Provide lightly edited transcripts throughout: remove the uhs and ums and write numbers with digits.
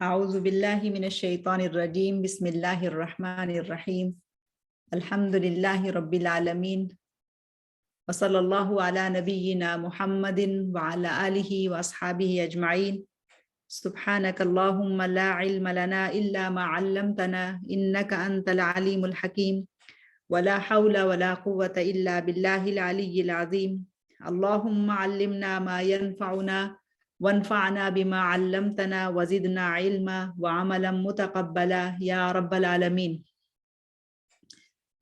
اعوذ باللہ من الشیطان الرجیم بسم اللہ الرحمن الرحیم الحمد للہ رب العالمین وصلی اللہ علی نبینا محمد وعلی آلہ واصحابہ اجمعین سبحانک اللہم لا علم لنا الا ما علمتنا انک انت العلیم الحکیم ولا حول ولا قوة الا باللہ العلی العظیم اللہم علمنا ما ينفعنا وانفعنا بما علمتنا وزدنا علما وعملا متقبلا یا رب العالمین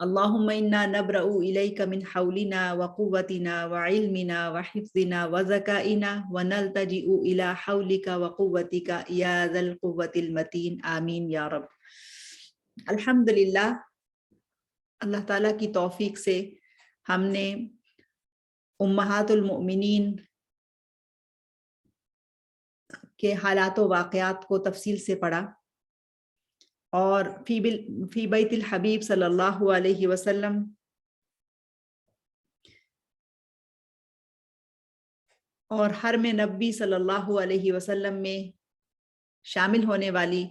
اللہم انا نبرأ الیک من حولنا وقوتنا وعلمنا وحفظنا وذکائنا ونلتجئ الی حولک وقوتک یا ذا القوة المتین آمین یا رب۔ الحمدللہ، اللہ تعالیٰ کی توفیق سے ہم نے امہات المؤمنین کے حالات و واقعات کو تفصیل سے پڑھا اور فی بیت الحبیب صلی اللہ علیہ وسلم اور حرم نبی صلی اللہ علیہ وسلم میں شامل ہونے والی،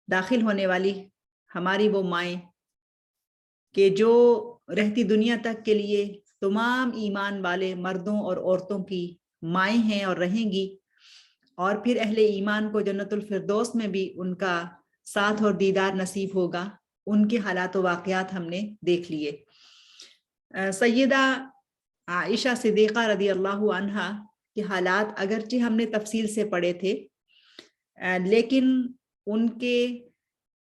داخل ہونے والی ہماری وہ مائیں کہ جو رہتی دنیا تک کے لیے تمام ایمان والے مردوں اور عورتوں کی مائیں ہیں اور رہیں گی، اور پھر اہل ایمان کو جنت الفردوس میں بھی ان کا ساتھ اور دیدار نصیب ہوگا۔ ان کے حالات و واقعات ہم نے دیکھ لیے۔ سیدہ عائشہ صدیقہ رضی اللہ عنہا کے حالات اگرچہ ہم نے تفصیل سے پڑھے تھے، لیکن ان کے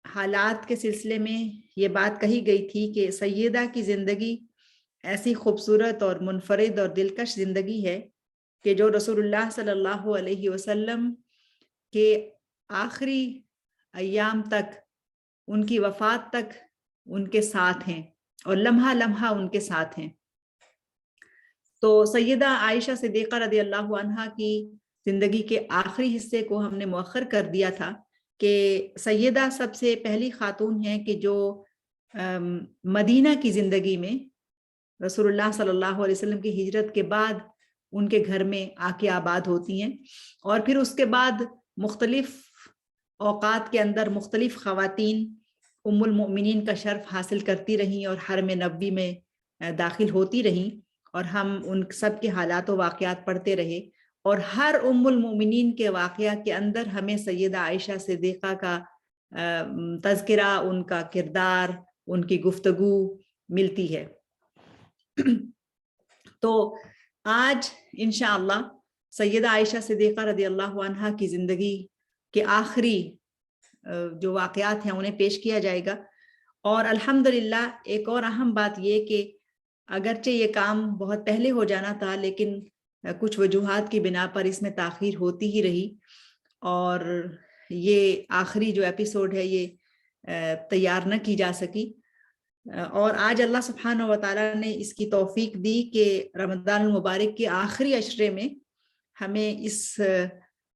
حالات کے سلسلے میں یہ بات کہی گئی تھی کہ سیدہ کی زندگی ایسی خوبصورت اور منفرد اور دلکش زندگی ہے کہ جو رسول اللہ صلی اللہ علیہ وسلم کے آخری ایام تک، ان کی وفات تک ان کے ساتھ ہیں اور لمحہ لمحہ ان کے ساتھ ہیں۔ تو سیدہ عائشہ صدیقہ رضی اللہ عنہا کی زندگی کے آخری حصے کو ہم نے مؤخر کر دیا تھا کہ سیدہ سب سے پہلی خاتون ہیں کہ جو مدینہ کی زندگی میں رسول اللہ صلی اللہ علیہ وسلم کی ہجرت کے بعد ان کے گھر میں آ کے آباد ہوتی ہیں، اور پھر اس کے بعد مختلف اوقات کے اندر مختلف خواتین ام المؤمنین کا شرف حاصل کرتی رہیں اور حرم نبوی میں داخل ہوتی رہیں، اور ہم ان سب کے حالات و واقعات پڑھتے رہے، اور ہر ام المؤمنین کے واقعہ کے اندر ہمیں سیدہ عائشہ صدیقہ کا تذکرہ، ان کا کردار، ان کی گفتگو ملتی ہے۔ تو آج انشاءاللہ سیدہ عائشہ صدیقہ رضی اللہ عنہا کی زندگی کے آخری جو واقعات ہیں انہیں پیش کیا جائے گا۔ اور الحمدللہ ایک اور اہم بات یہ کہ اگرچہ یہ کام بہت پہلے ہو جانا تھا، لیکن کچھ وجوہات کی بنا پر اس میں تاخیر ہوتی ہی رہی، اور یہ آخری جو ایپیسوڈ ہے یہ تیار نہ کی جا سکی، اور آج اللہ سبحانہ و تعالیٰ نے اس کی توفیق دی کہ رمضان المبارک کے آخری عشرے میں ہمیں اس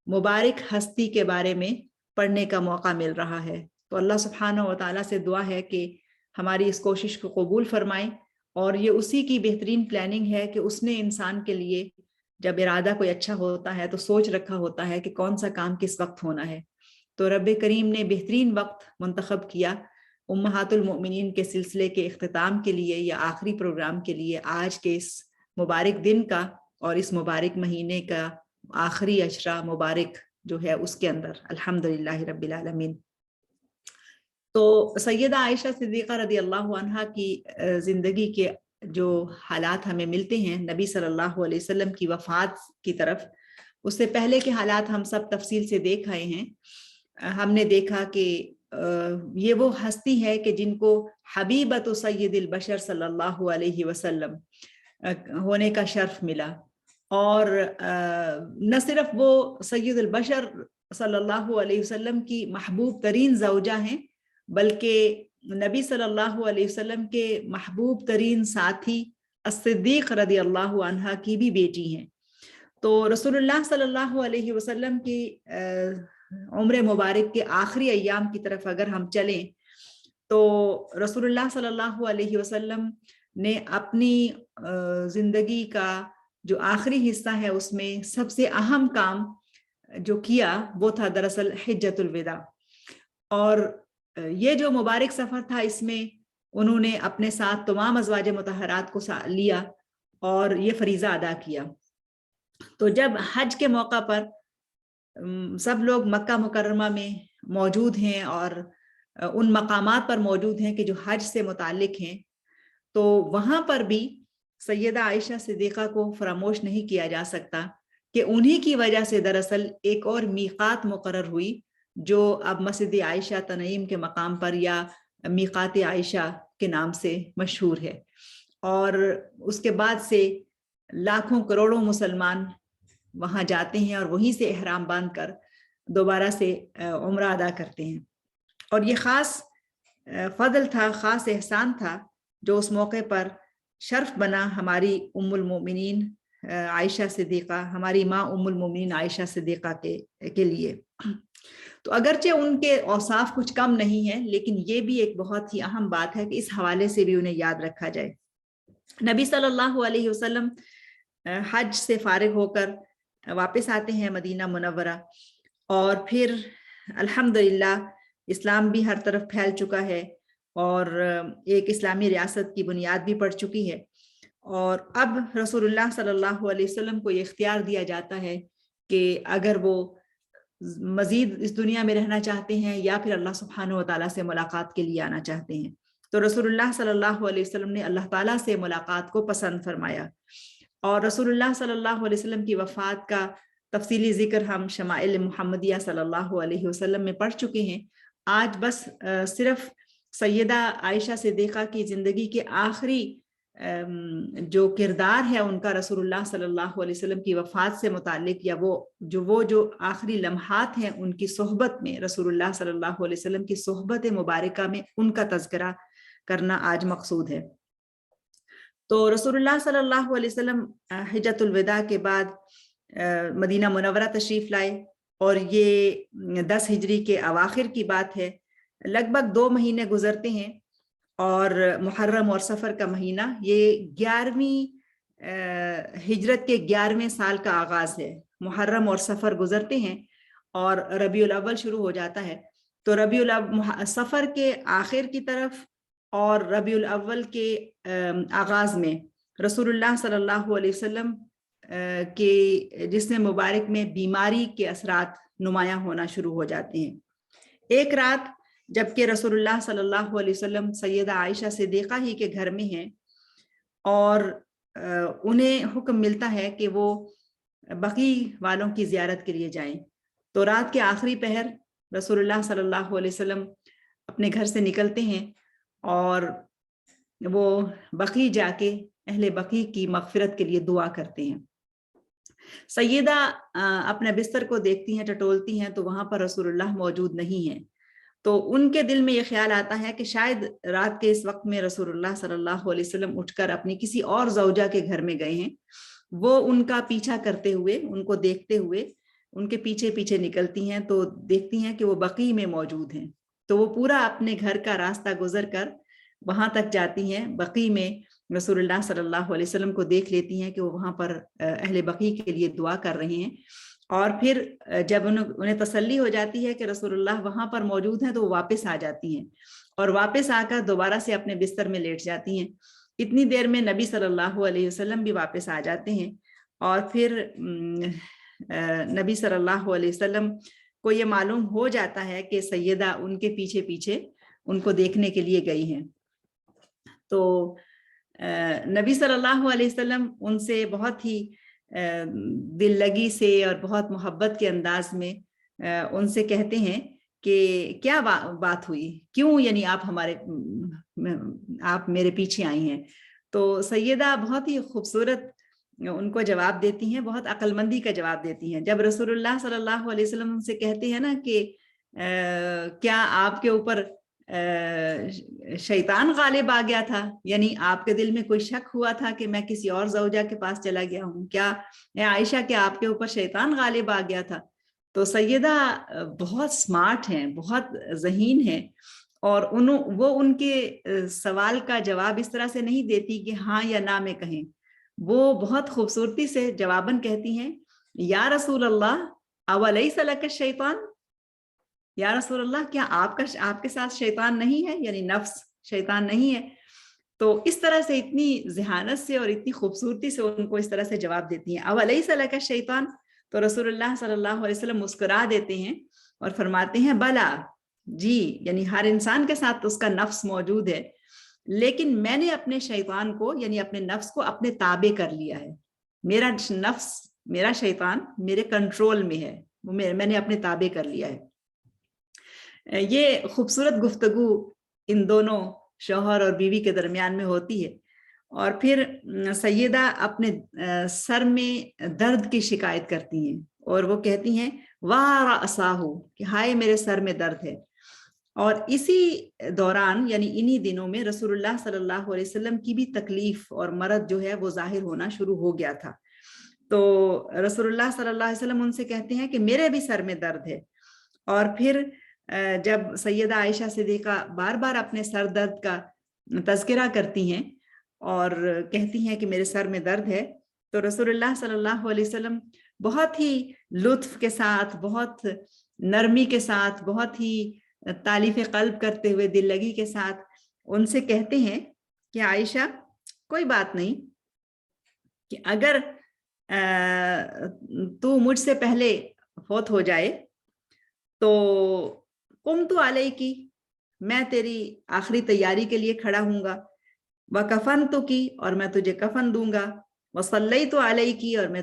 مبارک ہستی کے بارے میں پڑھنے کا موقع مل رہا ہے۔ تو اللہ سبحانہ و تعالیٰ سے دعا ہے کہ ہماری اس کوشش کو قبول فرمائیں، اور یہ اسی کی بہترین پلاننگ ہے کہ اس نے انسان کے لیے جب ارادہ کوئی اچھا ہوتا ہے تو سوچ رکھا ہوتا ہے کہ کون سا کام کس وقت ہونا ہے۔ تو رب کریم نے بہترین وقت منتخب کیا امہات المؤمنین کے سلسلے کے اختتام کے لیے، یا آخری پروگرام کے لیے، آج کے اس مبارک دن کا اور اس مبارک مہینے کا آخری عشرہ مبارک جو ہے اس کے اندر الحمدللہ رب العالمین۔ تو سیدہ عائشہ صدیقہ رضی اللہ عنہا کی زندگی کے جو حالات ہمیں ملتے ہیں نبی صلی اللہ علیہ وسلم کی وفات کی طرف، اس سے پہلے کے حالات ہم سب تفصیل سے دیکھ آئے ہیں۔ ہم نے دیکھا کہ یہ وہ ہستی ہے کہ جن کو حبیبۃ سید البشر صلی اللہ علیہ وسلم ہونے کا شرف ملا، اور نہ صرف وہ سید البشر صلی اللہ علیہ وسلم کی محبوب ترین زوجہ ہیں، بلکہ نبی صلی اللہ علیہ وسلم کے محبوب ترین ساتھی الصدیق رضی اللہ عنہ کی بھی بیٹی ہیں۔ تو رسول اللہ صلی اللہ علیہ وسلم کی عمر مبارک کے آخری ایام کی طرف اگر ہم چلیں تو رسول اللہ صلی اللہ علیہ وسلم نے اپنی زندگی کا جو آخری حصہ ہے اس میں سب سے اہم کام جو کیا وہ تھا دراصل حجۃ الوداع، اور یہ جو مبارک سفر تھا اس میں انہوں نے اپنے ساتھ تمام ازواج مطہرات کو لیا اور یہ فریضہ ادا کیا۔ تو جب حج کے موقع پر سب لوگ مکہ مکرمہ میں موجود ہیں اور ان مقامات پر موجود ہیں کہ جو حج سے متعلق ہیں، تو وہاں پر بھی سیدہ عائشہ صدیقہ کو فراموش نہیں کیا جا سکتا کہ انہی کی وجہ سے دراصل ایک اور میقات مقرر ہوئی جو اب مسجد عائشہ تنعیم کے مقام پر یا میقات عائشہ کے نام سے مشہور ہے، اور اس کے بعد سے لاکھوں کروڑوں مسلمان وہاں جاتے ہیں اور وہیں سے احرام باندھ کر دوبارہ سے عمرہ ادا کرتے ہیں۔ اور یہ خاص فضل تھا، خاص احسان تھا جو اس موقع پر شرف بنا ہماری ام المومنین عائشہ صدیقہ، ہماری ماں ام المومنین عائشہ صدیقہ کے لیے۔ تو اگرچہ ان کے اوصاف کچھ کم نہیں ہیں، لیکن یہ بھی ایک بہت ہی اہم بات ہے کہ اس حوالے سے بھی انہیں یاد رکھا جائے۔ نبی صلی اللہ علیہ وسلم حج سے فارغ ہو کر واپس آتے ہیں مدینہ منورہ، اور پھر الحمدللہ اسلام بھی ہر طرف پھیل چکا ہے اور ایک اسلامی ریاست کی بنیاد بھی پڑ چکی ہے، اور اب رسول اللہ صلی اللہ علیہ وسلم کو یہ اختیار دیا جاتا ہے کہ اگر وہ مزید اس دنیا میں رہنا چاہتے ہیں یا پھر اللہ سبحانہ و تعالیٰ سے ملاقات کے لیے آنا چاہتے ہیں، تو رسول اللہ صلی اللہ علیہ وسلم نے اللہ تعالیٰ سے ملاقات کو پسند فرمایا۔ اور رسول اللہ صلی اللہ علیہ وسلم کی وفات کا تفصیلی ذکر ہم شمائل محمدیہ صلی اللہ علیہ وسلم میں پڑھ چکے ہیں۔ آج بس صرف سیدہ عائشہ صدیقہ کی زندگی کے آخری جو کردار ہے ان کا رسول اللہ صلی اللہ علیہ وسلم کی وفات سے متعلق، یا وہ جو آخری لمحات ہیں ان کی صحبت میں، رسول اللہ صلی اللہ علیہ وسلم کی صحبت مبارکہ میں ان کا تذکرہ کرنا آج مقصود ہے۔ تو رسول اللہ صلی اللہ علیہ وسلم حجۃ الوداع کے بعد مدینہ منورہ تشریف لائے، اور یہ 10 ہجری کے اواخر کی بات ہے۔ لگ بھگ 2 مہینے گزرتے ہیں، اور محرم اور صفر کا مہینہ، یہ 11ویں ہجرت کے 11ویں سال کا آغاز ہے۔ محرم اور صفر گزرتے ہیں اور ربیع الاول شروع ہو جاتا ہے۔ تو صفر کے آخر کی طرف اور ربیع الاول کے آغاز میں رسول اللہ صلی اللہ علیہ وسلم کے جسم مبارک میں بیماری کے اثرات نمایاں ہونا شروع ہو جاتے ہیں۔ ایک رات جبکہ رسول اللہ صلی اللہ علیہ وسلم سیدہ عائشہ صدیقہ ہی کے گھر میں ہیں، اور انہیں حکم ملتا ہے کہ وہ بقیع والوں کی زیارت کے لیے جائیں، تو رات کے آخری پہر رسول اللہ صلی اللہ علیہ وسلم اپنے گھر سے نکلتے ہیں اور وہ بقیع جا کے اہل بقیع کی مغفرت کے لیے دعا کرتے ہیں۔ سیدہ اپنے بستر کو دیکھتی ہیں، ٹٹولتی ہیں، تو وہاں پر رسول اللہ موجود نہیں ہیں۔ تو ان کے دل میں یہ خیال آتا ہے کہ شاید رات کے اس وقت میں رسول اللہ صلی اللہ علیہ وسلم اٹھ کر اپنی کسی اور زوجہ کے گھر میں گئے ہیں۔ وہ ان کا پیچھا کرتے ہوئے، ان کو دیکھتے ہوئے ان کے پیچھے پیچھے نکلتی ہیں، تو دیکھتی ہیں کہ وہ بقیع میں موجود ہیں۔ تو وہ پورا اپنے گھر کا راستہ گزر کر وہاں تک جاتی ہیں، بقیع میں رسول اللہ صلی اللہ علیہ وسلم کو دیکھ لیتی ہیں کہ وہ وہاں پر اہل بقیع کے لیے دعا کر رہے ہیں، اور پھر جب انہیں تسلی ہو جاتی ہے کہ رسول اللہ وہاں پر موجود ہیں، تو وہ واپس آ جاتی ہیں، اور واپس آ کر دوبارہ سے اپنے بستر میں لیٹ جاتی ہیں۔ اتنی دیر میں نبی صلی اللہ علیہ وسلم بھی واپس آ جاتے ہیں، اور پھر نبی صلی اللہ علیہ وسلم کو یہ معلوم ہو جاتا ہے کہ سیدہ ان کے پیچھے پیچھے ان کو دیکھنے کے لیے گئی ہیں۔ تو نبی صلی اللہ علیہ وسلم ان سے بہت ہی دل لگی سے اور بہت محبت کے انداز میں ان سے کہتے ہیں کہ کیا بات ہوئی، کیوں یعنی آپ میرے پیچھے آئی ہیں۔ تو سیدہ بہت ہی خوبصورت ان کو جواب دیتی ہیں، بہت عقل مندی کا جواب دیتی ہیں۔ جب رسول اللہ صلی اللہ علیہ وسلم ان سے کہتے ہیں نا کہ کیا آپ کے اوپر شیطان غالب آ گیا تھا، یعنی آپ کے دل میں کوئی شک ہوا تھا کہ میں کسی اور زوجہ کے پاس چلا گیا ہوں، کیا عائشہ کہ آپ کے اوپر شیطان غالب آ گیا تھا؟ تو سیدہ بہت سمارٹ ہیں، بہت ذہین ہیں، اور وہ ان کے سوال کا جواب اس طرح سے نہیں دیتی کہ ہاں یا نہ میں کہیں، وہ بہت خوبصورتی سے جواباً کہتی ہیں یا رسول اللہ اولیس لک الشیطان، یا رسول اللہ کیا آپ کے ساتھ شیطان نہیں ہے، یعنی نفس شیطان نہیں ہے؟ تو اس طرح سے اتنی ذہانت سے اور اتنی خوبصورتی سے ان کو اس طرح سے جواب دیتی ہیں، اولیس لک الشیطان. تو رسول اللہ صلی اللہ علیہ وسلم مسکرا دیتے ہیں اور فرماتے ہیں بلا، جی، یعنی ہر انسان کے ساتھ اس کا نفس موجود ہے، لیکن میں نے اپنے شیطان کو، یعنی اپنے نفس کو اپنے تابع کر لیا ہے. میرا نفس، میرا شیطان میرے کنٹرول میں ہے، میں نے اپنے تابع کر لیا ہے. یہ خوبصورت گفتگو ان دونوں شوہر اور بیوی کے درمیان میں ہوتی ہے. اور پھر سیدہ اپنے سر میں درد کی شکایت کرتی ہیں اور وہ کہتی ہیں واہ رأساہو، کہ ہائے میرے سر میں درد ہے. اور اسی دوران یعنی انہی دنوں میں رسول اللہ صلی اللہ علیہ وسلم کی بھی تکلیف اور مرض جو ہے وہ ظاہر ہونا شروع ہو گیا تھا. تو رسول اللہ صلی اللہ علیہ وسلم ان سے کہتے ہیں کہ میرے بھی سر میں درد ہے. اور پھر جب سیدہ عائشہ صدیقہ بار بار اپنے سر درد کا تذکرہ کرتی ہیں اور کہتی ہیں کہ میرے سر میں درد ہے، تو رسول اللہ صلی اللہ علیہ وسلم بہت ہی لطف کے ساتھ، بہت نرمی کے ساتھ، بہت ہی تالیف قلب کرتے ہوئے، دل لگی کے ساتھ ان سے کہتے ہیں کہ عائشہ کوئی بات نہیں، کہ اگر تو مجھ سے پہلے فوت ہو جائے تو قمت علیکی، میں تیری آخری تیاری کے لیے کھڑا ہوں گا، وکفنت کی، اور میں تجھے کفن دوں گا، وصلیت علیکی، اور میں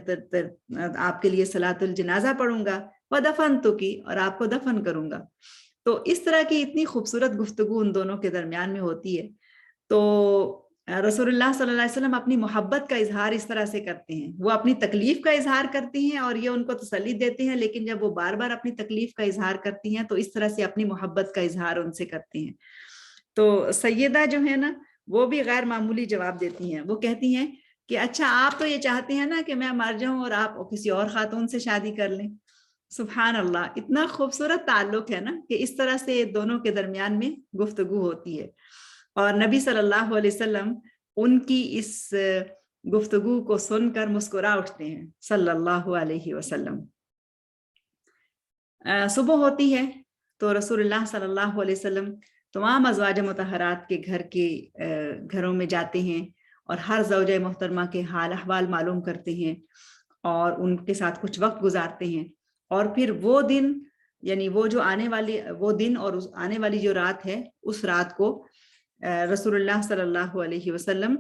آپ کے لیے صلاۃ الجنازہ پڑھوں گا، ودفنت کی، اور آپ کو دفن کروں گا. تو اس طرح کی اتنی خوبصورت گفتگو ان دونوں کے درمیان میں ہوتی ہے. تو رسول اللہ صلی اللہ علیہ وسلم اپنی محبت کا اظہار اس طرح سے کرتے ہیں، وہ اپنی تکلیف کا اظہار کرتی ہیں اور یہ ان کو تسلی دیتے ہیں، لیکن جب وہ بار بار اپنی تکلیف کا اظہار کرتی ہیں تو اس طرح سے اپنی محبت کا اظہار ان سے کرتے ہیں. تو سیدہ جو ہے نا وہ بھی غیر معمولی جواب دیتی ہیں. وہ کہتی ہیں کہ اچھا آپ تو یہ چاہتے ہیں نا کہ میں مر جاؤں اور آپ کسی اور خاتون سے شادی کر لیں. سبحان اللہ، اتنا خوبصورت تعلق ہے نا کہ اس طرح سے دونوں کے درمیان میں گفتگو ہوتی ہے. اور نبی صلی اللہ علیہ وسلم ان کی اس گفتگو کو سن کر مسکرا اٹھتے ہیں صلی اللہ علیہ وسلم. صبح ہوتی ہے تو رسول اللہ صلی اللہ علیہ وسلم تمام ازواج مطہرات کے گھروں میں جاتے ہیں اور ہر زوجہ محترمہ کے حال احوال معلوم کرتے ہیں اور ان کے ساتھ کچھ وقت گزارتے ہیں. اور پھر وہ دن، یعنی وہ جو وہ دن اور آنے والی جو رات ہے، اس رات کو رسول اللہ صلی اللہ علیہ وسلم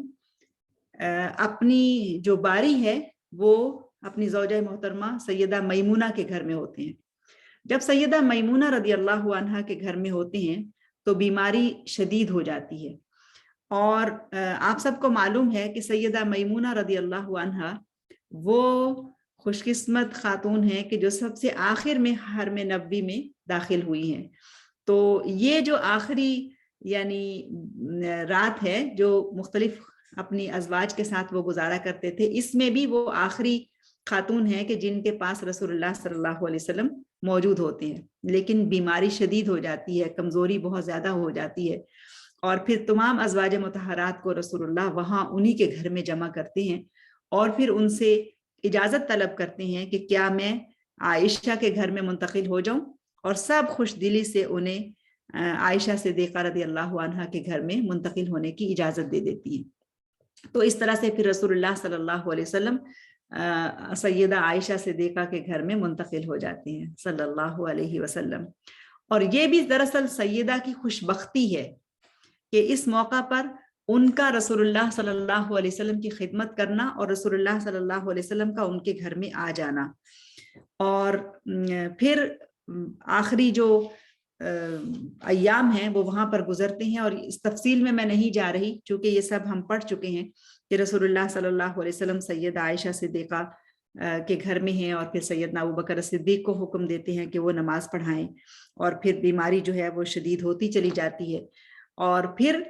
اپنی جو باری ہے وہ اپنی زوجہ محترمہ سیدہ میمونہ کے گھر میں ہوتے ہیں. جب سیدہ میمونہ رضی اللہ عنہا کے گھر میں ہوتے ہیں تو بیماری شدید ہو جاتی ہے. اور آپ سب کو معلوم ہے کہ سیدہ میمونہ رضی اللہ عنہا وہ خوش قسمت خاتون ہیں کہ جو سب سے آخر میں حرم نبوی میں داخل ہوئی ہیں. تو یہ جو آخری یعنی رات ہے جو مختلف اپنی ازواج کے ساتھ وہ گزارا کرتے تھے، اس میں بھی وہ آخری خاتون ہیں کہ جن کے پاس رسول اللہ صلی اللہ علیہ وسلم موجود ہوتے ہیں. لیکن بیماری شدید ہو جاتی ہے، کمزوری بہت زیادہ ہو جاتی ہے، اور پھر تمام ازواج مطہرات کو رسول اللہ وہاں انہی کے گھر میں جمع کرتے ہیں اور پھر ان سے اجازت طلب کرتے ہیں کہ کیا میں عائشہ کے گھر میں منتقل ہو جاؤں، اور سب خوش دلی سے انہیں عائشہ صدیقہ رضی اللہ عنہا کے گھر میں منتقل ہونے کی اجازت دے دیتی ہیں. تو اس طرح سے پھر رسول اللہ صلی اللہ علیہ وسلم سیدہ عائشہ صدیقہ کے گھر میں منتقل ہو جاتے ہیں صلی اللہ علیہ وسلم. اور یہ بھی دراصل سیدہ کی خوش بختی ہے کہ اس موقع پر ان کا رسول اللہ صلی اللہ علیہ وسلم کی خدمت کرنا اور رسول اللہ صلی اللہ علیہ وسلم کا ان کے گھر میں آ جانا. اور پھر آخری جو ایام ہیں وہ وہاں پر گزرتے ہیں، اور اس تفصیل میں نہیں جا رہی چونکہ یہ سب ہم پڑھ چکے ہیں کہ رسول اللہ صلی اللہ علیہ وسلم سیدہ عائشہ صدیقہ کے گھر میں ہیں اور پھر سیدنا ابوبکر صدیق کو حکم دیتے ہیں کہ وہ نماز پڑھائیں، اور پھر بیماری جو ہے وہ شدید ہوتی چلی جاتی ہے اور پھر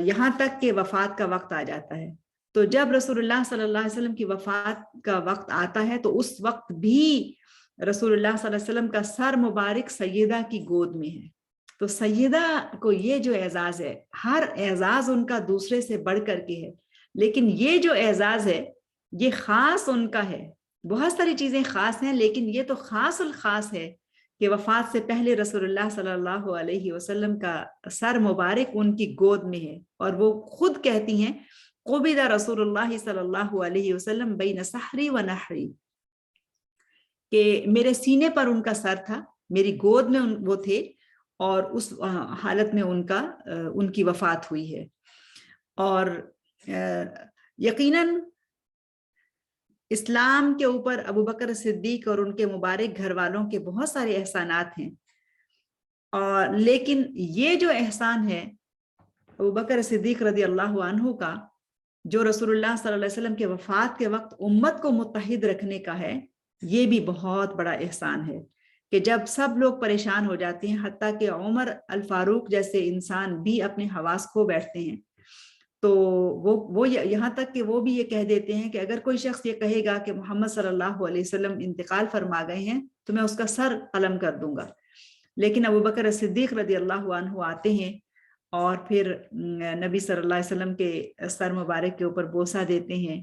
یہاں تک کہ وفات کا وقت آ جاتا ہے. تو جب رسول اللہ صلی اللہ علیہ وسلم کی وفات کا وقت آتا ہے تو اس وقت بھی رسول اللہ صلی اللہ علیہ وسلم کا سر مبارک سیدہ کی گود میں ہے. تو سیدہ کو یہ جو اعزاز ہے، ہر اعزاز ان کا دوسرے سے بڑھ کر کے ہے، لیکن یہ جو اعزاز ہے یہ خاص ان کا ہے، بہت ساری چیزیں خاص ہیں، لیکن یہ تو خاص الخاص ہے کہ وفات سے پہلے رسول اللہ صلی اللہ علیہ وسلم کا سر مبارک ان کی گود میں ہے، اور وہ خود کہتی ہیں قبض رسول اللہ صلی اللہ علیہ وسلم بین سحری و نحری، کہ میرے سینے پر ان کا سر تھا، میری گود میں وہ تھے، اور اس حالت میں ان کی وفات ہوئی ہے۔ اور یقیناً اسلام کے اوپر ابو بکر صدیق اور ان کے مبارک گھر والوں کے بہت سارے احسانات ہیں، اور لیکن یہ جو احسان ہے ابو بکر صدیق رضی اللہ عنہ کا، جو رسول اللہ صلی اللہ علیہ وسلم کے وفات کے وقت امت کو متحد رکھنے کا ہے، یہ بھی بہت بڑا احسان ہے کہ جب سب لوگ پریشان ہو جاتے ہیں، حتیٰ کہ عمر الفاروق جیسے انسان بھی اپنے حواس کھو بیٹھتے ہیں، تو وہ یہاں تک کہ وہ بھی یہ کہہ دیتے ہیں کہ اگر کوئی شخص یہ کہے گا کہ محمد صلی اللہ علیہ وسلم انتقال فرما گئے ہیں تو میں اس کا سر قلم کر دوں گا۔ لیکن ابو بکر صدیق رضی اللہ عنہ آتے ہیں اور پھر نبی صلی اللہ علیہ وسلم کے سر مبارک کے اوپر بوسہ دیتے ہیں،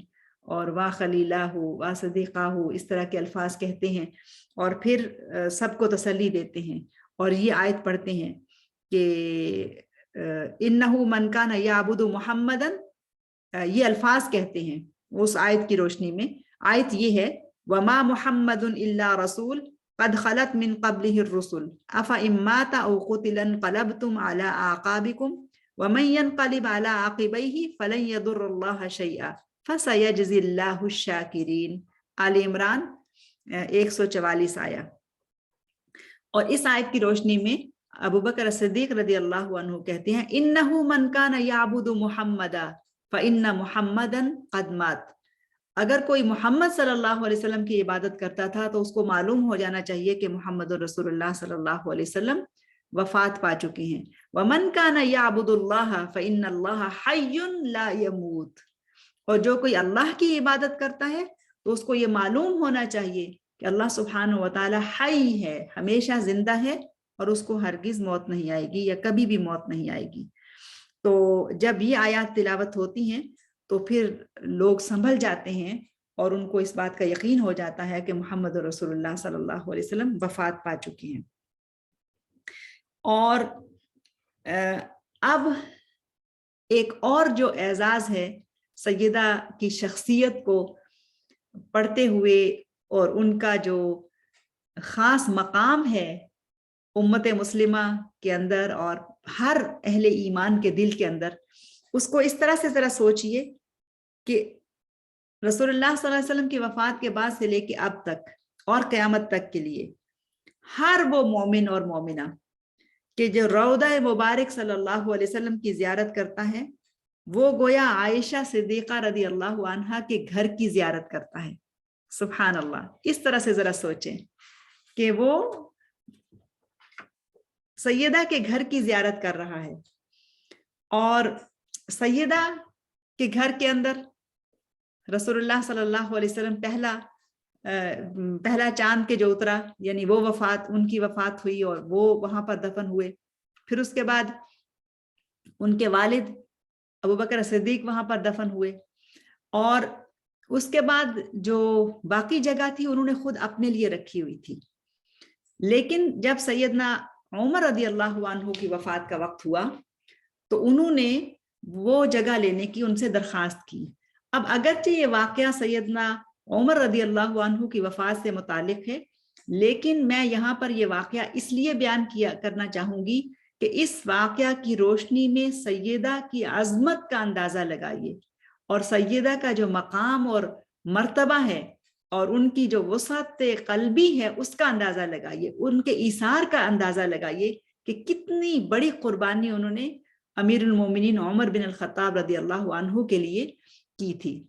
اور وا خلیلہ وا صدیقہ، اس طرح کے الفاظ کہتے ہیں، اور پھر سب کو تسلی دیتے ہیں، اور یہ آیت پڑھتے ہیں کہ انہو من کان یعبد محمدن، یہ الفاظ کہتے ہیں اس آیت کی روشنی میں۔ آیت یہ ہے وما محمد الا رسول قد خلت من قبلہ الرسل افإن مات او قتل انقلبتم على اعقابکم ومن ينقلب على عقبیہ فلن يضر اللہ شیئا فسيجزی اللہ الشاکرین، آل عمران 144 آیہ۔ اور اس آیت کی روشنی میں ابو بکر صدیق رضی اللہ عنہ کہتے ہیں انہو من کان یعبد محمدا فإن محمدا قد مات، اگر کوئی محمد صلی اللہ علیہ وسلم کی عبادت کرتا تھا تو اس کو معلوم ہو جانا چاہیے کہ محمد رسول اللہ صلی اللہ علیہ وسلم وفات پا چکے ہیں۔ ومن کان یعبد اللہ فإن اللہ حی لا یموت، اور جو کوئی اللہ کی عبادت کرتا ہے تو اس کو یہ معلوم ہونا چاہیے کہ اللہ سبحانہ و تعالی حی ہے، ہمیشہ زندہ ہے، اور اس کو ہرگز موت نہیں آئے گی، یا کبھی بھی موت نہیں آئے گی۔ تو جب یہ آیات تلاوت ہوتی ہیں تو پھر لوگ سنبھل جاتے ہیں، اور ان کو اس بات کا یقین ہو جاتا ہے کہ محمد رسول اللہ صلی اللہ علیہ وسلم وفات پا چکے ہیں۔ اور اب ایک اور جو اعزاز ہے سیدہ کی شخصیت کو پڑھتے ہوئے، اور ان کا جو خاص مقام ہے امت مسلمہ کے اندر اور ہر اہل ایمان کے دل کے اندر، اس کو اس طرح سے ذرا سوچئے کہ رسول اللہ صلی اللہ علیہ وسلم کی وفات کے بعد سے لے کے اب تک اور قیامت تک کے لیے ہر وہ مومن اور مومنہ کہ جو روضہ مبارک صلی اللہ علیہ وسلم کی زیارت کرتا ہے، وہ گویا عائشہ صدیقہ رضی اللہ عنہا کے گھر کی زیارت کرتا ہے۔ سبحان اللہ، اس طرح سے ذرا سوچیں کہ وہ سیدہ کے گھر کی زیارت کر رہا ہے، اور سیدہ کے گھر کے اندر رسول اللہ صلی اللہ علیہ وسلم پہلا چاند کے جو اترا، یعنی وہ ان کی وفات ہوئی اور وہ وہاں پر دفن ہوئے۔ پھر اس کے بعد ان کے والد ابو بکر صدیق وہاں پر دفن ہوئے، اور اس کے بعد جو باقی جگہ تھی انہوں نے خود اپنے لیے رکھی ہوئی تھی۔ لیکن جب سیدنا عمر رضی اللہ عنہ کی وفات کا وقت ہوا تو انہوں نے وہ جگہ لینے کی ان سے درخواست کی۔ اب اگرچہ یہ واقعہ سیدنا عمر رضی اللہ عنہ کی وفات سے متعلق ہے، لیکن میں یہاں پر یہ واقعہ اس لیے بیان کرنا چاہوں گی کہ اس واقعہ کی روشنی میں سیدہ کی عظمت کا اندازہ لگائیے، اور سیدہ کا جو مقام اور مرتبہ ہے اور ان کی جو وسعت قلبی ہے اس کا اندازہ لگائیے، ان کے ایثار کا اندازہ لگائیے کہ کتنی بڑی قربانی انہوں نے امیر المومنین عمر بن الخطاب رضی اللہ عنہ کے لیے کی تھی۔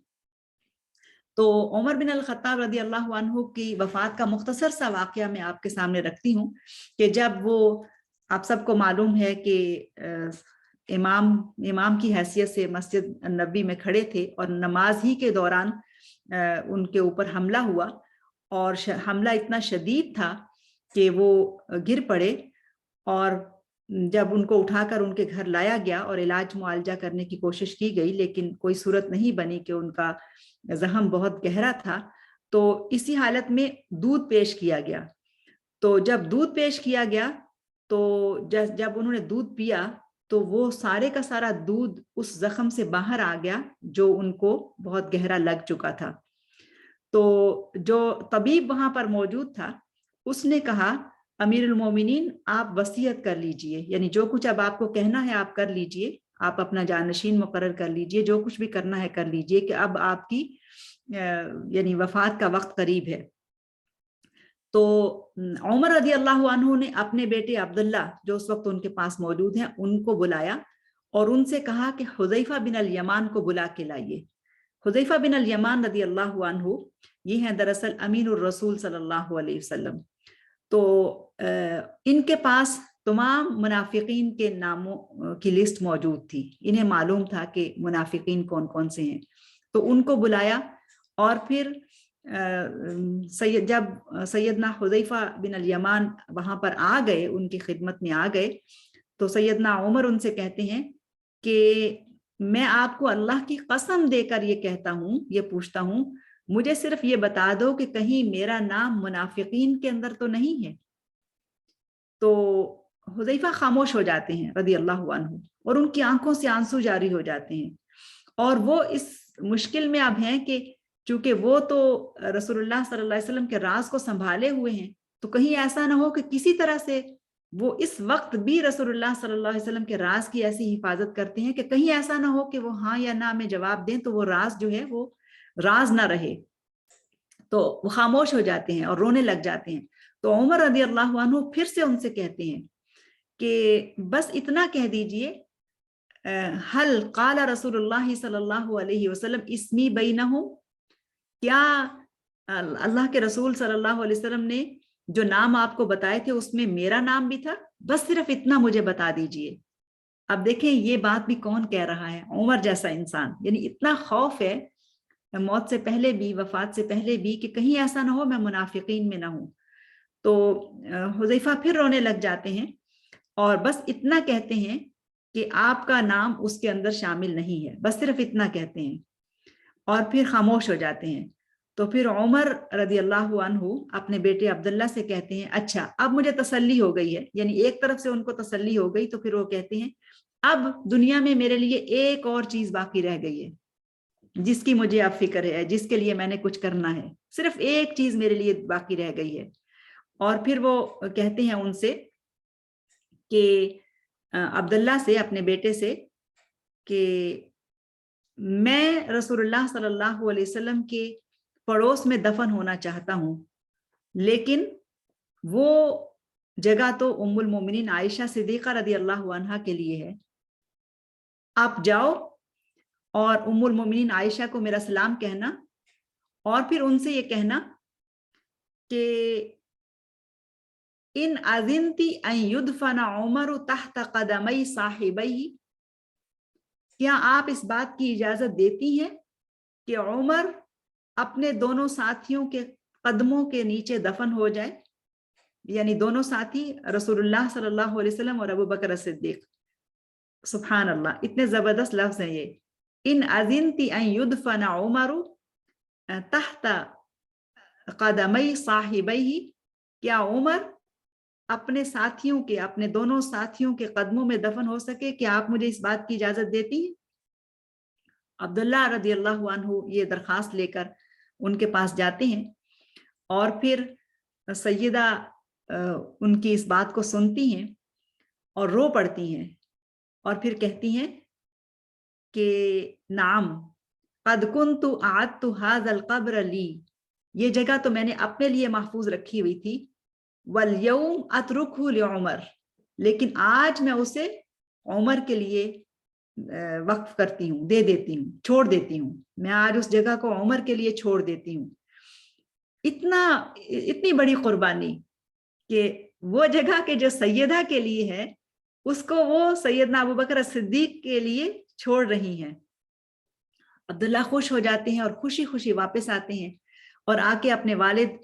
تو عمر بن الخطاب رضی اللہ عنہ کی وفات کا مختصر سا واقعہ میں آپ کے سامنے رکھتی ہوں کہ جب وہ، آپ سب کو معلوم ہے کہ امام کی حیثیت سے مسجد نبی میں کھڑے تھے، اور نماز ہی کے دوران ان کے اوپر حملہ ہوا، اور حملہ اتنا شدید تھا کہ وہ گر پڑے، اور جب ان کو اٹھا کر ان کے گھر لایا گیا اور علاج معالجہ کرنے کی کوشش کی گئی، لیکن کوئی صورت نہیں بنی کہ ان کا زخم بہت گہرا تھا، تو اسی حالت میں دودھ پیش کیا گیا. تو جب دودھ پیش کیا گیا تو جب انہوں نے دودھ پیا تو وہ سارے کا سارا دودھ اس زخم سے باہر آ گیا جو ان کو بہت گہرا لگ چکا تھا. تو جو طبیب وہاں پر موجود تھا اس نے کہا امیر المومنین آپ وصیت کر لیجئے, یعنی جو کچھ اب آپ کو کہنا ہے آپ کر لیجئے, آپ اپنا جانشین مقرر کر لیجئے, جو کچھ بھی کرنا ہے کر لیجئے کہ اب آپ کی یعنی وفات کا وقت قریب ہے. تو عمر رضی اللہ عنہ نے اپنے بیٹے عبداللہ جو اس وقت ان کے پاس موجود ہیں ان کو بلایا اور ان سے کہا کہ حذیفہ بن الیمان کو بلا کے لائیے. حذیفہ بن الیمان رضی اللہ عنہ یہ ہیں دراصل امین الرسول صلی اللہ علیہ وسلم. تو ان کے پاس تمام منافقین کے ناموں کی لسٹ موجود تھی, انہیں معلوم تھا کہ منافقین کون کون سے ہیں. تو ان کو بلایا اور پھر جب سیدنا حذیفہ بن الیمان وہاں پر آ گئے, ان کی خدمت میں آ گئے, تو سیدنا عمر ان سے کہتے ہیں کہ میں آپ کو اللہ کی قسم دے کر یہ کہتا ہوں, یہ پوچھتا ہوں, مجھے صرف یہ بتا دو کہ کہیں میرا نام منافقین کے اندر تو نہیں ہے. تو حذیفہ خاموش ہو جاتے ہیں رضی اللہ عنہ اور ان کی آنکھوں سے آنسو جاری ہو جاتے ہیں, اور وہ اس مشکل میں اب ہیں کہ چونکہ وہ تو رسول اللہ صلی اللہ علیہ وسلم کے راز کو سنبھالے ہوئے ہیں, تو کہیں ایسا نہ ہو کہ کسی طرح سے وہ اس وقت بھی رسول اللہ صلی اللہ علیہ وسلم کے راز کی ایسی حفاظت کرتے ہیں کہ کہیں ایسا نہ ہو کہ وہ ہاں یا نہ میں جواب دیں تو وہ راز جو ہے وہ راز نہ رہے. تو وہ خاموش ہو جاتے ہیں اور رونے لگ جاتے ہیں. تو عمر رضی اللہ عنہ پھر سے ان سے کہتے ہیں کہ بس اتنا کہہ دیجئے, حل قال رسول اللہ صلی اللہ علیہ وسلم اسمی بینہم, کیا اللہ کے رسول صلی اللہ علیہ وسلم نے جو نام آپ کو بتائے تھے اس میں میرا نام بھی تھا, بس صرف اتنا مجھے بتا دیجئے. اب دیکھیں یہ بات بھی کون کہہ رہا ہے, عمر جیسا انسان, یعنی اتنا خوف ہے موت سے پہلے بھی, وفات سے پہلے بھی, کہ کہیں ایسا نہ ہو میں منافقین میں نہ ہوں. تو حذیفہ پھر رونے لگ جاتے ہیں اور بس اتنا کہتے ہیں کہ آپ کا نام اس کے اندر شامل نہیں ہے, بس صرف اتنا کہتے ہیں اور پھر خاموش ہو جاتے ہیں. تو پھر عمر رضی اللہ عنہ اپنے بیٹے عبداللہ سے کہتے ہیں اچھا اب مجھے تسلی ہو گئی ہے, یعنی ایک طرف سے ان کو تسلی ہو گئی, تو پھر وہ کہتے ہیں اب دنیا میں میرے لیے ایک اور چیز باقی رہ گئی ہے جس کی مجھے اب فکر ہے, جس کے لیے میں نے کچھ کرنا ہے, صرف ایک چیز میرے لیے باقی رہ گئی ہے. اور پھر وہ کہتے ہیں ان سے کہ عبداللہ سے, اپنے بیٹے سے, کہ میں رسول اللہ صلی اللہ علیہ وسلم کے پڑوس میں دفن ہونا چاہتا ہوں, لیکن وہ جگہ تو ام المومنین عائشہ صدیقہ رضی اللہ عنہا کے لیے ہے. آپ جاؤ اور ام المومنین عائشہ کو میرا سلام کہنا, اور پھر ان سے یہ کہنا کہ ان اذنتی ان یدفن عمر تحت قدمی صاحبیہ, کیا آپ اس بات کی اجازت دیتی ہیں کہ عمر اپنے دونوں ساتھیوں کے قدموں کے نیچے دفن ہو جائے, یعنی دونوں ساتھی رسول اللہ صلی اللہ علیہ وسلم اور ابو بکر صدیق. سبحان اللہ, اتنے زبردست لفظ ہیں یہ. ان اذنتی ان یدفن عمر تحت قدمی صاحبیہ, کیا عمر اپنے ساتھیوں کے, اپنے دونوں ساتھیوں کے قدموں میں دفن ہو سکے, کیا آپ مجھے اس بات کی اجازت دیتی ہیں؟ عبداللہ رضی اللہ عنہ یہ درخواست لے کر ان کے پاس جاتے ہیں اور پھر سیدہ ان کی اس بات کو سنتی ہیں اور رو پڑتی ہیں اور پھر کہتی ہیں کہ نعم قد کنت اعدت هذا القبر لی, یہ جگہ تو میں نے اپنے لیے محفوظ رکھی ہوئی تھی, والیوم اترکہ لعمر, لیکن آج میں اسے عمر کے لیے وقف کرتی ہوں, دے دیتی ہوں, چھوڑ دیتی ہوں, میں آج اس جگہ کو عمر کے لیے چھوڑ دیتی ہوں. اتنی بڑی قربانی کہ وہ جگہ کے جو سیدہ کے لیے ہے اس کو وہ سیدنا ابو بکر صدیق کے لیے چھوڑ رہی ہیں. عبداللہ خوش ہو جاتے ہیں اور خوشی خوشی واپس آتے ہیں اور آ کے اپنے والد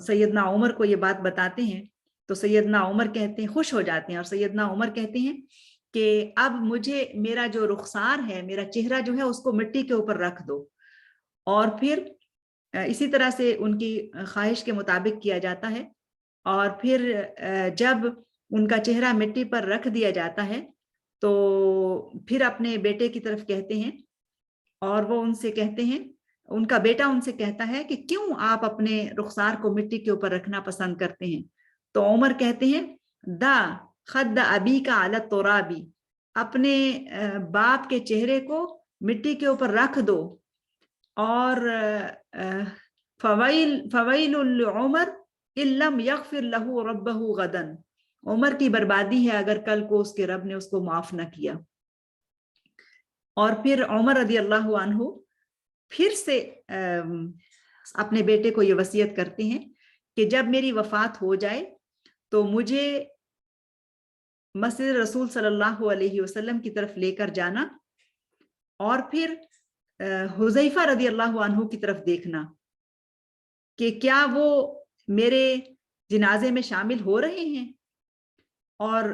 سیدنا عمر کو یہ بات بتاتے ہیں. تو سیدنا عمر کہتے ہیں, خوش ہو جاتے ہیں, اور سیدنا عمر کہتے ہیں کہ اب مجھے میرا جو رخسار ہے, میرا چہرہ جو ہے اس کو مٹی کے اوپر رکھ دو, اور پھر اسی طرح سے ان کی خواہش کے مطابق کیا جاتا ہے، اور پھر جب ان کا چہرہ مٹی پر رکھ دیا جاتا ہے تو پھر اپنے بیٹے کی طرف کہتے ہیں، اور وہ ان سے کہتے ہیں، ان کا بیٹا ان سے کہتا ہے کہ کیوں آپ اپنے رخسار کو مٹی کے اوپر رکھنا پسند کرتے ہیں؟ تو عمر کہتے ہیں دا خد ابی کا علی ترابی، اپنے باپ کے چہرے کو مٹی کے اوپر رکھ دو، اور فویل العمر ان لم یغفر له ربہ غدا، عمر کی بربادی ہے اگر کل کو اس کے رب نے اس کو معاف نہ کیا۔ اور پھر عمر رضی اللہ عنہ پھر سے اپنے بیٹے کو یہ وصیت کرتے ہیں کہ جب میری وفات ہو جائے تو مجھے مسجد رسول صلی اللہ علیہ وسلم کی طرف لے کر جانا، اور پھر حذیفہ رضی اللہ عنہ کی طرف دیکھنا کہ کیا وہ میرے جنازے میں شامل ہو رہے ہیں، اور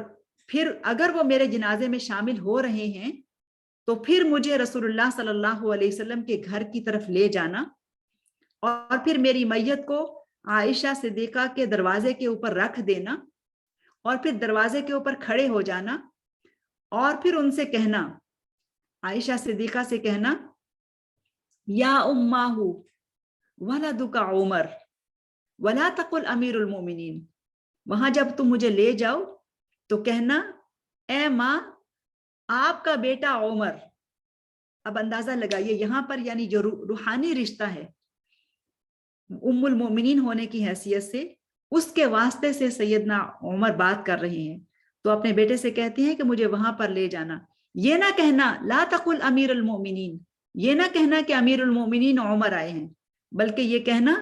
پھر اگر وہ میرے جنازے میں شامل ہو رہے ہیں تو پھر مجھے رسول اللہ صلی اللہ علیہ وسلم کے گھر کی طرف لے جانا، اور پھر میری میت کو عائشہ صدیقہ کے دروازے کے اوپر رکھ دینا، اور پھر دروازے کے اوپر کھڑے ہو جانا، اور پھر ان سے کہنا، عائشہ صدیقہ سے کہنا، یا اماہ ولدک عمر ولا تقل امیر المومنین، وہاں جب تم مجھے لے جاؤ تو کہنا اے ماں آپ کا بیٹا عمر۔ اب اندازہ لگائیے یہاں پر یعنی جو روحانی رشتہ ہے ام المومنین ہونے کی حیثیت سے، اس کے واسطے سے سیدنا عمر بات کر رہے ہیں، تو اپنے بیٹے سے کہتے ہیں کہ مجھے وہاں پر لے جانا، یہ نہ کہنا لا تقل امیر المومنین، یہ نہ کہنا کہ امیر المومنین عمر آئے ہیں، بلکہ یہ کہنا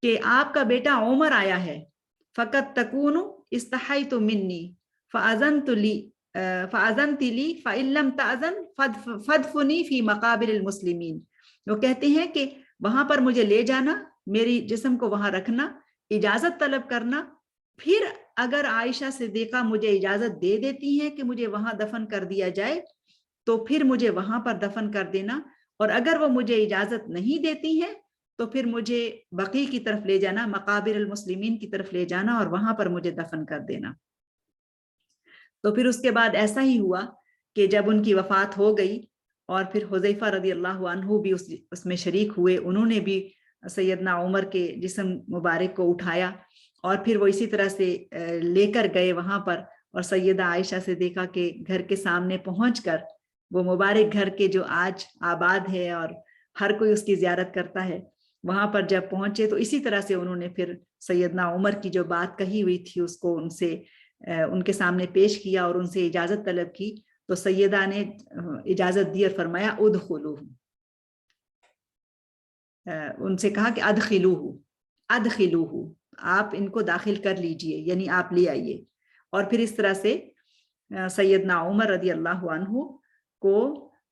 کہ آپ کا بیٹا عمر آیا ہے، فقط تکون استحیت منی فاذنت لی فاذنت لی فان لم تاذن فدفنی فی مقابر المسلمین۔ وہ کہتے ہیں کہ وہاں پر مجھے لے جانا، میری جسم کو وہاں رکھنا، اجازت طلب کرنا، پھر اگر عائشہ صدیقہ مجھے اجازت دے دیتی ہیں کہ مجھے وہاں دفن کر دیا جائے تو پھر مجھے وہاں پر دفن کر دینا، اور اگر وہ مجھے اجازت نہیں دیتی ہیں تو پھر مجھے بقیع کی طرف لے جانا، مقابر المسلمین کی طرف لے جانا، اور وہاں پر مجھے دفن کر دینا۔ تو پھر اس کے بعد ایسا ہی ہوا کہ جب ان کی وفات ہو گئی اور پھر حذیفہ رضی اللہ عنہ بھی اس میں شریک ہوئے، انہوں نے بھی سیدنا عمر کے جسم مبارک کو اٹھایا اور پھر وہ اسی طرح سے لے کر گئے وہاں پر، اور سیدہ عائشہ صدیقہ کے گھر کے سامنے پہنچ کر، وہ مبارک گھر کے جو آج آباد ہے اور ہر کوئی اس کی زیارت کرتا ہے، وہاں پر جب پہنچے تو اسی طرح سے انہوں نے پھر سیدنا عمر کی جو بات کہی ہوئی تھی اس کو ان کے سامنے پیش کیا اور ان سے اجازت طلب کی، تو سیدہ نے اجازت دی اور فرمایا ادخلوہ، ان سے کہا کہ ادخلوہ، آپ ان کو داخل کر لیجئے، یعنی آپ لے آئیے۔ اور پھر اس طرح سے سیدنا عمر رضی اللہ عنہ کو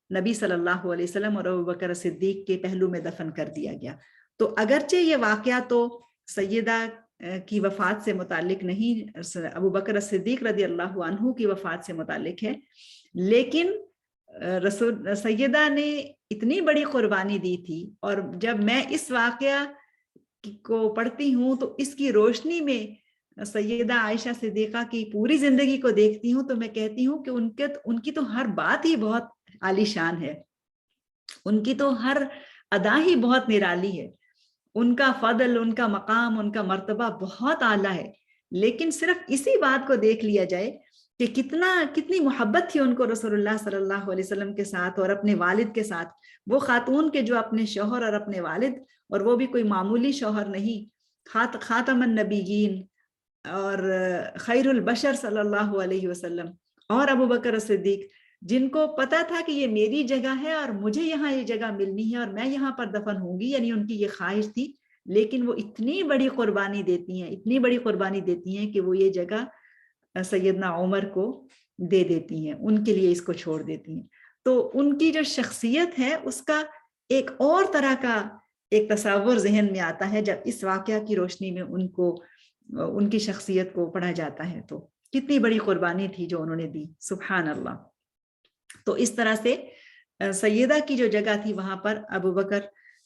نبی صلی اللہ علیہ وسلم اور ابوبکر صدیق کے پہلو میں دفن کر دیا گیا۔ تو اگرچہ یہ واقعہ تو سیدہ کی وفات سے متعلق نہیں، ابوبکر صدیق رضی اللہ عنہ کی وفات سے متعلق ہے، لیکن سیدہ نے اتنی بڑی قربانی دی تھی، اور جب میں اس واقعہ کو پڑھتی ہوں تو اس کی روشنی میں سیدہ عائشہ صدیقہ کی پوری زندگی کو دیکھتی ہوں تو میں کہتی ہوں کہ ان کی تو ہر بات ہی بہت عالی شان ہے، ان کی تو ہر ادا ہی بہت نرالی ہے، ان کا فضل، ان کا مقام، ان کا مرتبہ بہت اعلیٰ ہے، لیکن صرف اسی بات کو دیکھ لیا جائے کہ کتنی محبت تھی ان کو رسول اللہ صلی اللہ علیہ وسلم کے ساتھ اور اپنے والد کے ساتھ، وہ خاتون کے جو اپنے شوہر اور اپنے والد، اور وہ بھی کوئی معمولی شوہر نہیں، خاتم النبیین اور خیر البشر صلی اللہ علیہ وسلم، اور ابوبکر صدیق، جن کو پتا تھا کہ یہ میری جگہ ہے اور مجھے یہاں یہ جگہ ملنی ہے اور میں یہاں پر دفن ہوں گی، یعنی ان کی یہ خواہش تھی، لیکن وہ اتنی بڑی قربانی دیتی ہیں کہ وہ یہ جگہ سیدنا عمر کو دے دیتی ہیں، ان کے لیے اس کو چھوڑ دیتی ہیں۔ تو ان کی جو شخصیت ہے اس کا ایک اور طرح کا ایک تصور ذہن میں آتا ہے جب اس واقعہ کی روشنی میں ان کی شخصیت کو پڑھا جاتا ہے، تو کتنی بڑی قربانی تھی جو انہوں نے دی، سبحان اللہ۔ تو اس طرح سے سیدہ کی جو جگہ تھی وہاں پر ابوبکر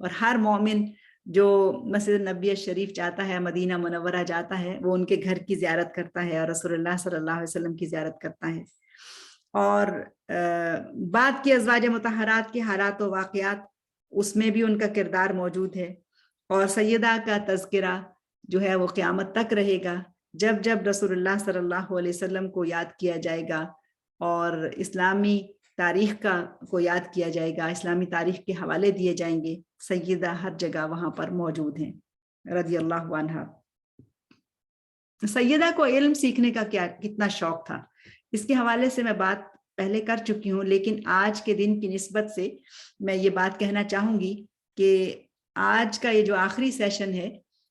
اور ہر مومن جو مسجد نبی شریف جاتا ہے، مدینہ منورہ جاتا ہے، وہ ان کے گھر کی زیارت کرتا ہے اور رسول اللہ صلی اللہ علیہ وسلم کی زیارت کرتا ہے. اور بعد کی ازواج مطہرات کے حالات و واقعات، اس میں بھی ان کا کردار موجود ہے. اور سیدہ کا تذکرہ جو ہے وہ قیامت تک رہے گا، جب جب رسول اللہ صلی اللہ علیہ وسلم کو یاد کیا جائے گا اور اسلامی تاریخ کو یاد کیا جائے گا، اسلامی تاریخ کے حوالے دیے جائیں گے. سیدہ ہر جگہ وہاں پر موجود ہیں رضی اللہ عنہا. سیدہ کو علم سیکھنے کا کتنا شوق تھا، اس کے حوالے سے میں بات پہلے کر چکی ہوں، لیکن آج کے دن کی نسبت سے میں یہ بات کہنا چاہوں گی کہ آج کا یہ جو آخری سیشن ہے،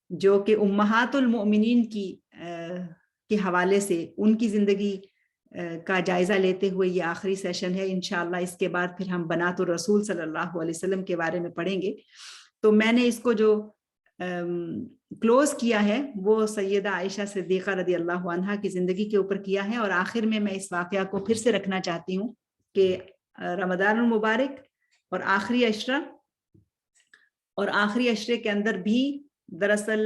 جو کہ امہات المؤمنین کے حوالے سے ان کی زندگی کا جائزہ لیتے ہوئے یہ آخری سیشن ہے. انشاءاللہ اس کے بعد پھر ہم بنات الرسول صلی اللہ علیہ وسلم کے بارے میں پڑھیں گے. تو میں نے اس کو جو کلوز کیا ہے وہ سیدہ عائشہ صدیقہ رضی اللہ عنہا کی زندگی کے اوپر کیا ہے. اور آخر میں اس واقعہ کو پھر سے رکھنا چاہتی ہوں کہ رمضان المبارک اور آخری عشرے کے اندر بھی دراصل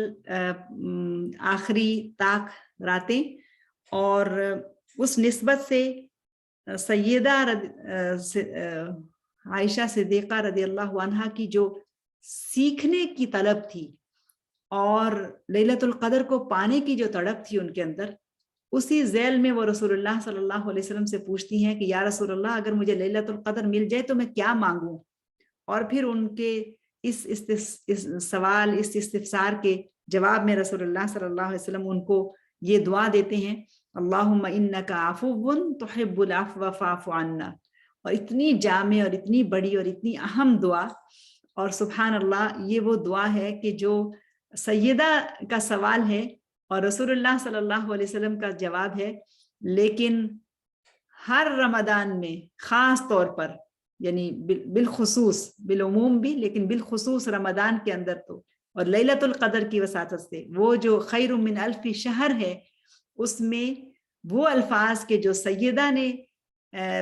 آخری طاق راتیں، اور اس نسبت سے سیدہ عائشہ صدیقہ رضی اللہ عنہا کی جو سیکھنے کی طلب تھی اور لیلۃ القدر کو پانے کی جو تڑپ تھی ان کے اندر، اسی ذیل میں وہ رسول اللہ صلی اللہ علیہ وسلم سے پوچھتی ہیں کہ یا رسول اللہ، اگر مجھے لیلۃ القدر مل جائے تو میں کیا مانگوں؟ اور پھر ان کے اس سوال، اس استفسار کے جواب میں رسول اللہ صلی اللہ علیہ وسلم ان کو یہ دعا دیتے ہیں، اللہم انک عفو تحب العفو فاعف عنا. اور اتنی جامع اور اتنی بڑی اور اتنی اہم دعا، اور سبحان اللہ یہ وہ دعا ہے کہ جو سیدہ کا سوال ہے اور رسول اللہ صلی اللہ علیہ وسلم کا جواب ہے، لیکن ہر رمضان میں خاص طور پر، یعنی بالخصوص، بالعموم بھی لیکن بالخصوص رمضان کے اندر تو، اور لیلۃ القدر کی وساطت سے وہ جو خیر من الف شہر ہے، اس میں وہ الفاظ کے جو سیدہ نے،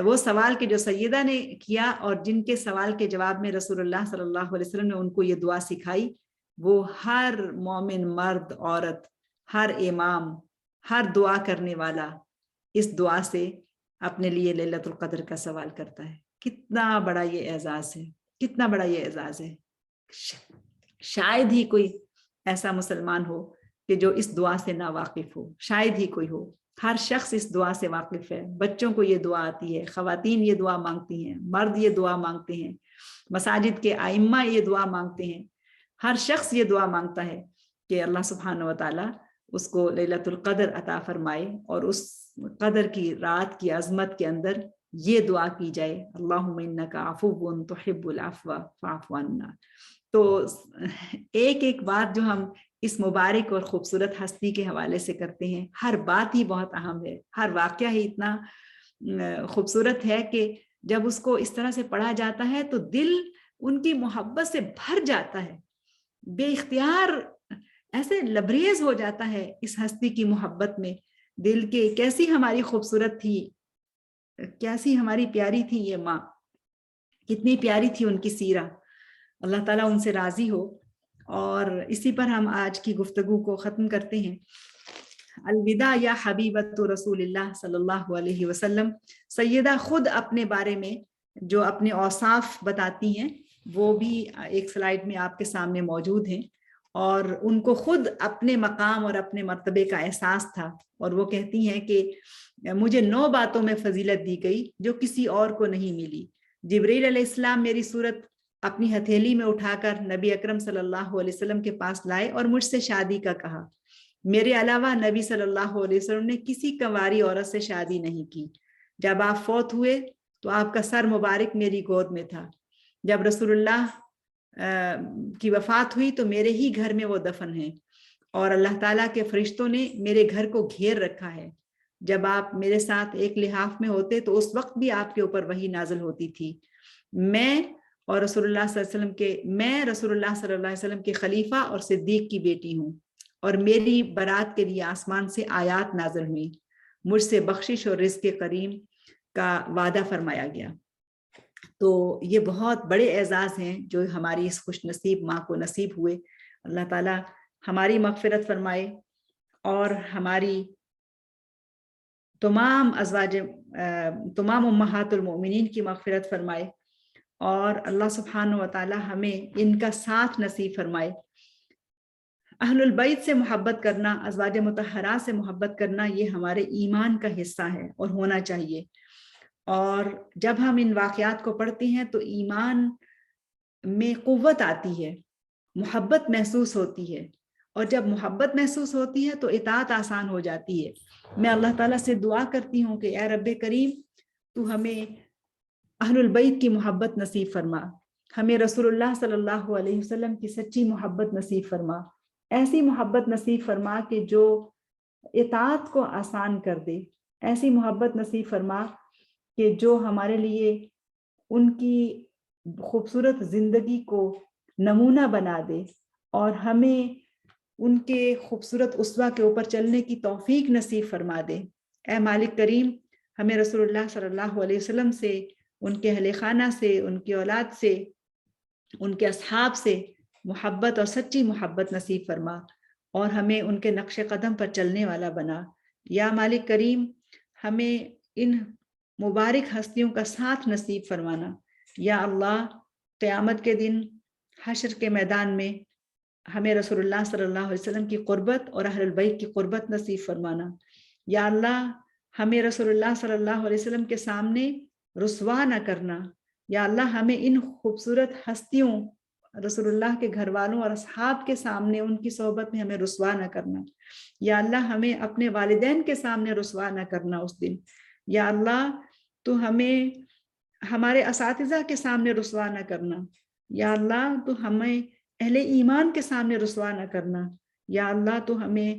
وہ سوال کے جو سیدہ نے کیا اور جن کے سوال کے جواب میں رسول اللہ صلی اللہ علیہ وسلم نے ان کو یہ دعا سکھائی، وہ ہر مومن مرد عورت، ہر امام، ہر دعا کرنے والا اس دعا سے اپنے لیے لیلۃ القدر کا سوال کرتا ہے. کتنا بڑا یہ اعزاز ہے، کتنا بڑا یہ اعزاز ہے. شاید ہی کوئی ایسا مسلمان ہو کہ جو اس دعا سے نا واقف ہو، شاید ہی کوئی ہو. ہر شخص اس دعا سے واقف ہے. بچوں کو یہ دعا آتی ہے، خواتین یہ دعا مانگتی ہیں، مرد یہ دعا مانگتے ہیں، مساجد کے ائمہ یہ دعا مانگتے ہیں. ہر شخص یہ دعا مانگتا ہے کہ اللہ سبحانہ و تعالیٰ اس کو لیلۃ القدر عطا فرمائے، اور اس قدر کی رات کی عظمت کے اندر یہ دعا کی جائے، اللہم انک عفو تحب العفو فاعف عنا. تو ایک بات جو ہم اس مبارک اور خوبصورت ہستی کے حوالے سے کرتے ہیں، ہر بات ہی بہت اہم ہے، ہر واقعہ ہی اتنا خوبصورت ہے کہ جب اس کو اس طرح سے پڑھا جاتا ہے تو دل ان کی محبت سے بھر جاتا ہے، بے اختیار ایسے لبریز ہو جاتا ہے اس ہستی کی محبت میں. دل کے کیسی ہماری خوبصورت تھی، کیسی ہماری پیاری تھی یہ ماں، کتنی پیاری تھی ان کی سیرہ. اللہ تعالیٰ ان سے راضی ہو. اور اسی پر ہم آج کی گفتگو کو ختم کرتے ہیں. الوداع یا حبیبت رسول اللہ صلی اللہ علیہ وسلم. سیدہ خود اپنے بارے میں جو اپنے اوصاف بتاتی ہیں وہ بھی ایک سلائیڈ میں آپ کے سامنے موجود ہیں، اور ان کو خود اپنے مقام اور اپنے مرتبے کا احساس تھا، اور وہ کہتی ہیں کہ مجھے 9 باتوں میں فضیلت دی گئی جو کسی اور کو نہیں ملی. جبریل علیہ السلام میری صورت اپنی ہتھیلی میں اٹھا کر نبی اکرم صلی اللہ علیہ وسلم کے پاس لائے اور مجھ سے شادی کا کہا. میرے علاوہ نبی صلی اللہ علیہ وسلم نے کسی کنواری عورت سے شادی نہیں کی. جب آپ فوت ہوئے تو آپ کا سر مبارک میری گود میں تھا. جب رسول اللہ کی وفات ہوئی تو میرے ہی گھر میں وہ دفن ہیں، اور اللہ تعالیٰ کے فرشتوں نے میرے گھر کو گھیر رکھا ہے. جب آپ میرے ساتھ ایک لحاف میں ہوتے تو اس وقت بھی آپ کے اوپر وحی نازل ہوتی تھی. میں رسول اللہ صلی اللہ علیہ وسلم کے خلیفہ اور صدیق کی بیٹی ہوں، اور میری برات کے لیے آسمان سے آیات نازل ہوئی. مجھ سے بخشش اور رزق کریم کا وعدہ فرمایا گیا. تو یہ بہت بڑے اعزاز ہیں جو ہماری اس خوش نصیب ماں کو نصیب ہوئے. اللہ تعالیٰ ہماری مغفرت فرمائے اور ہماری تمام تمام امہات المؤمنین کی مغفرت فرمائے, اور اللہ سبحانہ و تعالی ہمیں ان کا ساتھ نصیب فرمائے. اہل البیت سے محبت کرنا, ازواج مطہرات سے محبت کرنا, یہ ہمارے ایمان کا حصہ ہے اور ہونا چاہیے. اور جب ہم ان واقعات کو پڑھتے ہیں تو ایمان میں قوت آتی ہے, محبت محسوس ہوتی ہے, اور جب محبت محسوس ہوتی ہے تو اطاعت آسان ہو جاتی ہے. میں اللہ تعالیٰ سے دعا کرتی ہوں کہ اے رب کریم تو ہمیں اہل البیت کی محبت نصیب فرما, ہمیں رسول اللہ صلی اللہ علیہ وسلم کی سچی محبت نصیب فرما, ایسی محبت نصیب فرما کہ جو اطاعت کو آسان کر دے, ایسی محبت نصیب فرما کہ جو ہمارے لیے ان کی خوبصورت زندگی کو نمونہ بنا دے, اور ہمیں ان کے خوبصورت اسوہ کے اوپر چلنے کی توفیق نصیب فرما دے. اے مالک کریم ہمیں رسول اللہ صلی اللہ علیہ وسلم سے, ان کے اہل خانہ سے, ان کی اولاد سے, ان کے اصحاب سے محبت اور سچی محبت نصیب فرما, اور ہمیں ان کے نقش قدم پر چلنے والا بنا. یا مالک کریم ہمیں ان مبارک ہستیوں کا ساتھ نصیب فرمانا. یا اللہ قیامت کے دن حشر کے میدان میں ہمیں رسول اللہ صلی اللہ علیہ وسلم کی قربت اور اہل البیت کی قربت نصیب فرمانا. یا اللہ ہمیں رسول اللہ صلی اللہ علیہ وسلم کے سامنے رسوا نہ کرنا. یا اللہ ہمیں ان خوبصورت ہستیوں رسول اللہ کے گھر والوں اور اصحاب کے سامنے ان کی صحبت میں ہمیں رسوا نہ کرنا. یا اللہ ہمیں اپنے والدین کے سامنے رسوا نہ کرنا اس دن. یا اللہ تو ہمیں ہمارے اساتذہ کے سامنے رسوا نہ کرنا. یا اللہ تو ہمیں اہل ایمان کے سامنے رسوا نہ کرنا. یا اللہ تو ہمیں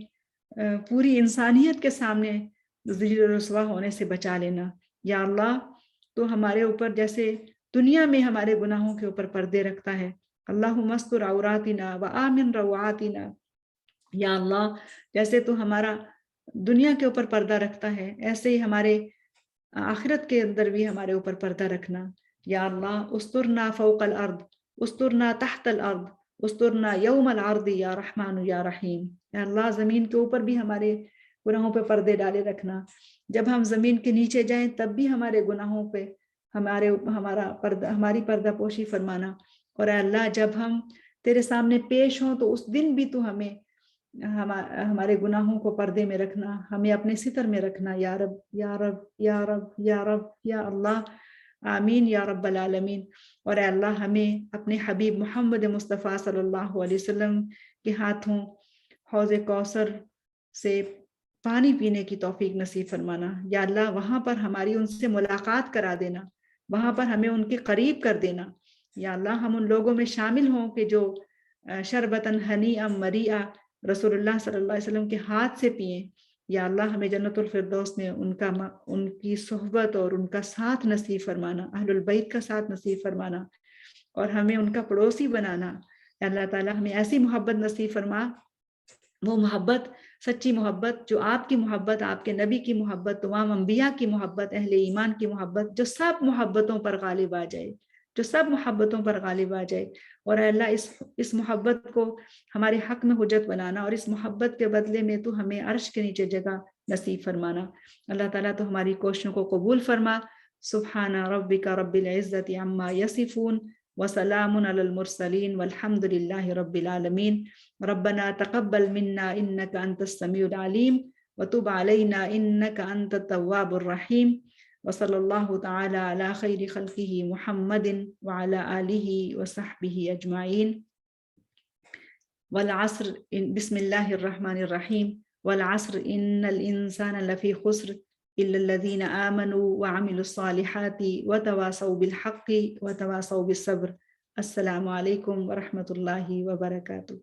پوری انسانیت کے سامنے ذلیل و رسوا ہونے سے بچا لینا. یا اللہ تو ہمارے اوپر جیسے دنیا میں ہمارے گناہوں کے اوپر پردے رکھتا ہے, اللہم استر عوراتنا وآمن روعاتنا, یا اللہ جیسے تو ہمارا دنیا کے اوپر پردہ رکھتا ہے ایسے ہی ہمارے آخرت کے اندر بھی ہمارے اوپر پردہ رکھنا. یا اللہ استرنا فوق الارض, استرنا تحت الارض, استرنا یوم العرض یا رحمان یا رحیم. یا اللہ زمین کے اوپر بھی ہمارے گناہوں پہ پردے ڈالے رکھنا, جب ہم زمین کے نیچے جائیں تب بھی ہمارے گناہوں پہ ہماری پردہ پوشی فرمانا. اور اے اللہ جب ہم تیرے سامنے پیش ہوں تو اس دن بھی تو ہمیں ہمارے گناہوں کو پردے میں رکھنا, ہمیں اپنے ستر میں رکھنا. یا رب یا رب یا رب یا رب یا اللہ, آمین یا رب العالمین. اور اے اللہ ہمیں اپنے حبیب محمد مصطفیٰ صلی اللہ علیہ وسلم کے ہاتھوں حوض کوثر سے پانی پینے کی توفیق نصیب فرمانا. یا اللہ وہاں پر ہماری ان سے ملاقات کرا دینا, وہاں پر ہمیں ان کے قریب کر دینا. یا اللہ ہم ان لوگوں میں شامل ہوں کہ جو شربتاً ہنیئا مریئا رسول اللہ صلی اللہ علیہ وسلم کے ہاتھ سے پئیں. یا اللہ ہمیں جنت الفردوس میں ان کی صحبت اور ان کا ساتھ نصیب فرمانا, اہل البیت کا ساتھ نصیب فرمانا, اور ہمیں ان کا پڑوسی بنانا. اللہ تعالیٰ ہمیں ایسی محبت نصیب فرما, وہ محبت سچی محبت جو آپ کی محبت, آپ کے نبی کی محبت, تمام انبیاء کی محبت, اہل ایمان کی محبت, جو سب محبتوں پر غالب آ جائے, جو سب محبتوں پر غالب آ جائے. اور اے اللہ اس محبت کو ہمارے حق میں حجت بنانا, اور اس محبت کے بدلے میں تو ہمیں عرش کے نیچے جگہ نصیب فرمانا. اللہ تعالیٰ تو ہماری کوششوں کو قبول فرما. سبحان ربک رب العزت عما یصفون وسلام علی المرسلین والحمد للہ رب العالمین. ربنا تقبل منا انک انت السمیع العلیم وتب علینا انک انت التواب الرحیم. وصلی اللہ تعالی علی خیر خلقہ محمد وعلی آلہ وصحبہ اجمعین. والعصر بسم اللہ الرحمن الرحیم. والعصر ان الانسان لفی خسر الا الذین آمنوا وعملوا الصالحات وتواصوا بالحق وتواصوا بالصبر. السلام علیکم ورحمۃ اللہ وبرکاتہ.